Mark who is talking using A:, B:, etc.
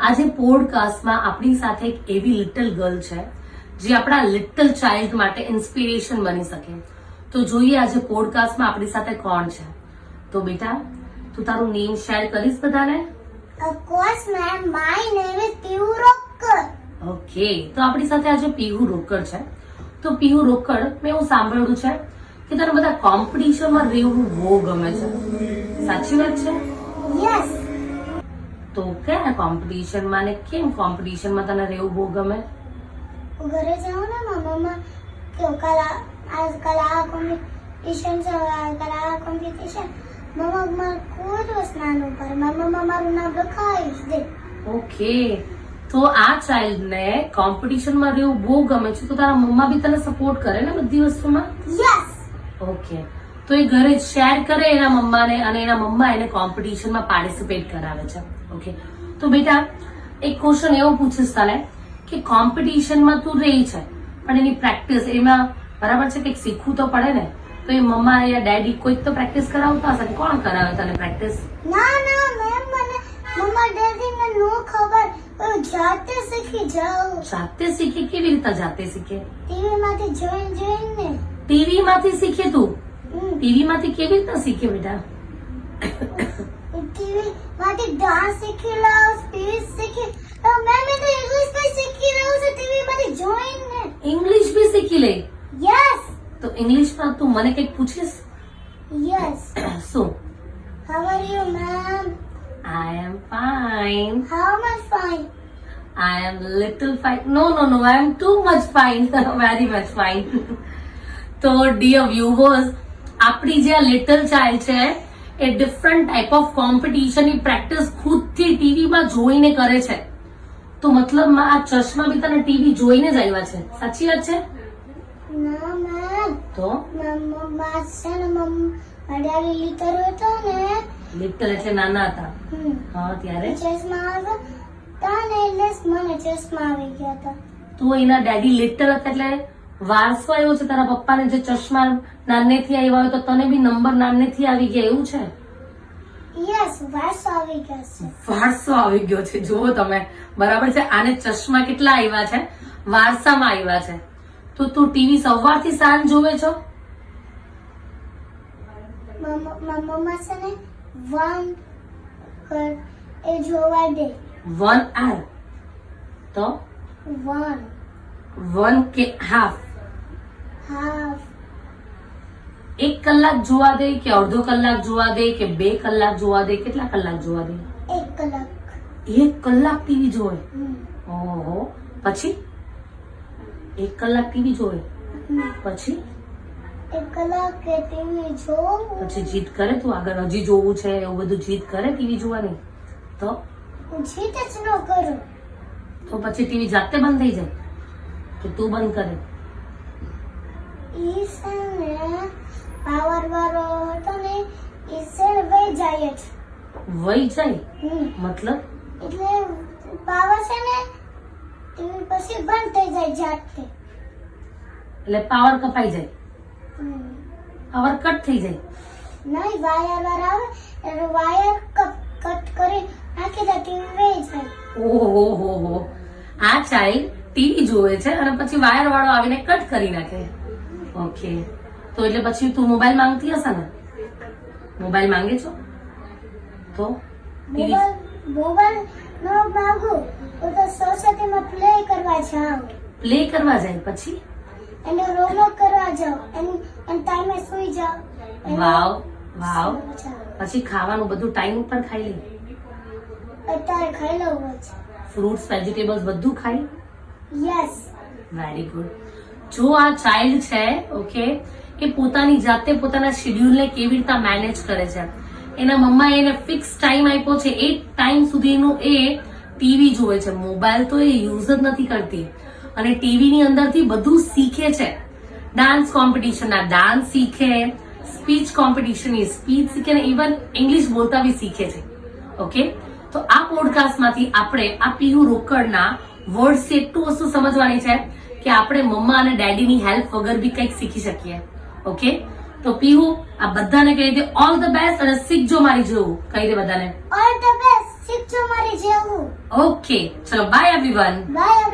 A: આજે પોડકાસ્ટમાં આપણી સાથે એક એવી લિટલ ગર્લ છે જે આપણા લિટલ ચાઇલ્ડ માટે ઇન્સ્પિરેશન બની શકે. તો જોઈએ આજે પોડકાસ્ટમાં આપણી સાથે કોણ છે. તો બેટા તું તારું નેમ શેર કરીશ બધાને?
B: Of course, ma'am. My name is Pihu Rokkar.
A: Okay, તો આપણી સાથે આજે પીહુ રોકડ છે. તો પીહુ રોકડ, મેં એવું સાંભળ્યું છે કે તને બધા કોમ્પિટિશનમાં રહેવું બહુ ગમે છે. સાચી વાત છે?
B: Yes.
A: તો કયા કોમ્પિટિશનમાં ને કેમ કોમ્પિટિશનમાં તને રહેવું બહુ ગમે?
B: હું ઘરે જાઉં ને મમ્મા કે આજકાલ આ કોમ્પિટિશન છે, આજકાલ આ કોમ્પિટિશન. મમ્મા કોઈ દિવસ ના ઉપર મમ્મા મારું નામ લખાવી દે.
A: ઓકે, તો આ ચાઇલ્ડને કોમ્પિટિશનમાં રહેવું બહુ ગમે છે. તો તારા મમ્મા બી તને સપોર્ટ કરે ને બધી વસ્તુમાં?
B: Yes.
A: ઓકે, તો એ ઘરે શેર કરે એના મમ્માને અને એના મમ્મા એને કોમ્પિટિશનમાં પાર્ટિસિપેટ કરાવે છે. ઓકે, તો બેટા એક ક્વેશ્ચન એવો પૂછીશ તને કે કોમ્પિટિશનમાં તું રહી છે પણ એની પ્રેક્ટિસ એમાં બરાબર છે, કંઈક શીખવું તો પડે ને. તો એ મમ્મા યા ડેડી કોઈક તો પ્રેક્ટિસ કરાવતા હશે. કોણ કરાવે તને પ્રેક્ટિસ?
B: ના મેમ, મને મમ્મા ડેડી ને નો ખબર. હું જાતે શીખી જાઉં.
A: જાતે શીખે? કેવી રીતે જાતે શીખે?
B: ટીવી માંથી જોઈને.
A: ટીવી માંથી શીખે તું? ટીવી માંથી કેવી રીતે શીખે બેટા?
B: ટીવી માંથી ડાન્સ શીખી લઉં, સ્પીચ શીખી. મેમ એ તો ઇંગ્લિશ પણ શીખી રહ્યું છે ટીવી માંથી જોઈને.
A: ઇંગ્લિશ બી શીખી લે?
B: યસ.
A: તો ઇંગ્લિશમાં તું મને કંઈક પૂછીશ?
B: યસ.
A: શું?
B: How are you ma'am?
A: I am fine.
B: How much fine?
A: I am little fine. No, I am too much fine. Very much fine. તો dear viewers, આપણી જે લિટલ ચાઇલ્ડ છે એ ડિફરન્ટ ટાઈપ ઓફ કોમ્પિટિશન ની practice ખુદથી ટીવીમાં જોઈને કરે છે. તો મતલબમાં આ ચશ્મા બી તને ટીવી જોઈને જ આવ્યા છે. સાચી વાત છે?
B: ના મેમ,
A: તો
B: મમ્મા છે ને મારા લિટલ હતો ને.
A: લિટલ એટલે નાના હતા. હા, ત્યારે
B: ચશ્મા આવ્યા હતા ને એટલે મને ચશ્મા આવી ગયા હતા.
A: તો એના ડેડી લિટલ હતા એટલે વારસો આવ્યો છે તારા પપ્પાને. જે ચશ્મા નાનેથી આવ્યા હોય તો તને બી નંબર નાનેથી આવી ગયા એવું છે?
B: યસ, વારસો આવી ગયા છે.
A: વારસો આવી ગયો છે. જુઓ તમે, બરાબર છે. આને ચશ્મા કેટલા આવ્યા છે? વારસામાં આવ્યા છે. તો તું ટીવી સવારથી સાંજ જોવે છો?
B: મમ્મા છે ને 1 એ જોવા દે.
A: 1 hour? તો 1 કે હાફ? 1 કલાક જોવા દે કે અડધો કલાક જોવા દે કે 2 કલાક જોવા દે? કેટલા કલાક જોવા દે?
B: 1 કલાક.
A: 1 કલાક ટીવી જોવે? ઓહો. પછી 1 કલાક ટીવી જોવે પછી
B: 1 કલાક ટીવી જોઉં.
A: પછી જીદ કરે તું આગળ હજી જોવું છે એવું બધું જીદ કરે ટીવી જોવાની? તો
B: હું જીદ જ ન કરું.
A: તો પછી ટીવી જાતે બંધ થઈ જાય કે તું બંધ કરે?
B: ઈ છે ને પાવર વાળો હતો ને ઈ છે ને વહી જાય જ.
A: વહી જાય? મતલબ?
B: એટલે પાવર છે ને ટીવી પછી બંધ થઈ જાય જાતે.
A: એટલે પાવર કપાઈ જાય? પાવર કટ થઈ જાય?
B: નહીં, વાયર આવે એટલે વાયર કટ કરી નાખી દે, ટીવી વહી જાય.
A: ઓહો, આ ચાઇલ્ડ ટીવી જોવે છે અને પછી વાયર વાળો આવીને કટ કરી નાખે. ઓકે, તો એટલે પછી તું મોબાઈલ માંગતી હશે ને? મોબાઈલ માંગે છો? તો
B: મોબાઈલ નો માંગુ તો સોસાયટીમાં પ્લે કરવા જાઉં.
A: પ્લે કરવા જાય પછી?
B: એને રોમવર્ક કરવા જાઉં અને ટાઈમે સુઈ જાઉં.
A: વાવ. પછી ખાવાનું બધું ટાઈમ ઉપર ખાઈ લે?
B: અત્યારે ખાઈ લઉં જ.
A: ફ્રૂટ્સ વેજીટેબલ્સ બધું ખાઈ?
B: યસ.
A: Very good. જો આ ચાઇલ્ડ છે, ઓકે, એ પોતાની જાતે પોતાના શેડ્યુલને કેવી રીતે મેનેજ કરે છે. એના મમ્માએ એને ફિક્સ ટાઈમ આપ્યો છે. એ ટાઈમ સુધીનું એ ટીવી જોવે છે. મોબાઈલ તો એ યુઝ જ નથી કરતી અને ટીવી ની અંદરથી બધું શીખે છે. ડાન્સ કોમ્પિટિશન ના ડાન્સ શીખે, સ્પીચ કોમ્પિટિશન ની સ્પીચ શીખે ને ઇવન ઇંગ્લિશ બોલતા બી શીખે છે. ઓકે, તો આ પોડકાસ્ટમાંથી આપણે આ પીહુ રોકડના વર્ડ્સ એટલું વસ્તુ સમજવાની છે કે આપણે મમ્મા અને ડેડીની હેલ્પ વગર બી કંઈક શીખી શકીએ. ઓકે, તો પીહુ આ બધાને કહી દે ઓલ ધ બેસ્ટ અને શીખજો મારી જેવું. કહી દે બધાને
B: ઓલ ધ બેસ્ટ. શીખજો મારી જેવું.
A: ઓકે ચલો બાય એવરીવન.
B: બાય.